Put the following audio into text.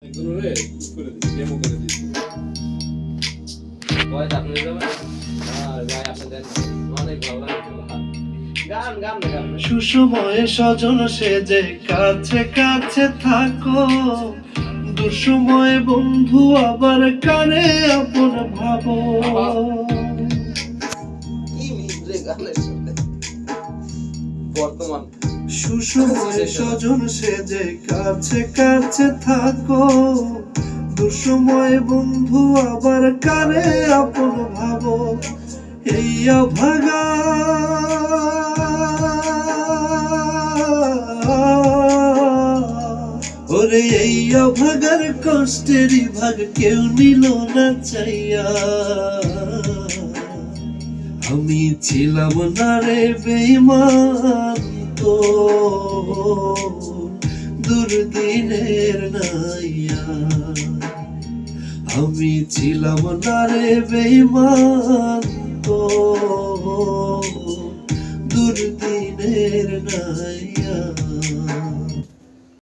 একজনের করে দিচ্ছি, ডেমো করে দিচ্ছি। বয়স আপনি যাবেন? আর ভাই আপনাদের অনেক ভালো লাগে। গান গান গান সুসময়ে স্বজন সেজে কাছে কাছে থাকো, দুঃসময়ে বন্ধু আবার কানে আপন ভাবো। কি মিলে গানের সাথে বর্তমান সুসময়ে স্বজন সেজে কাছে কাছে থাকো, দুঃসময়ে বন্ধু আবার কানে আপন ভাবো। এই অভাগা ওরে এই অভাগার কষ্টেরই ভাগ কেউ নিল না চাইয়া। আমি ছিলাম না রে বেঈমান তো দুর্দিনের নাইয়া। আমি ছিলাম না রে বেঈমান তো দুর্দিনের নাইয়া।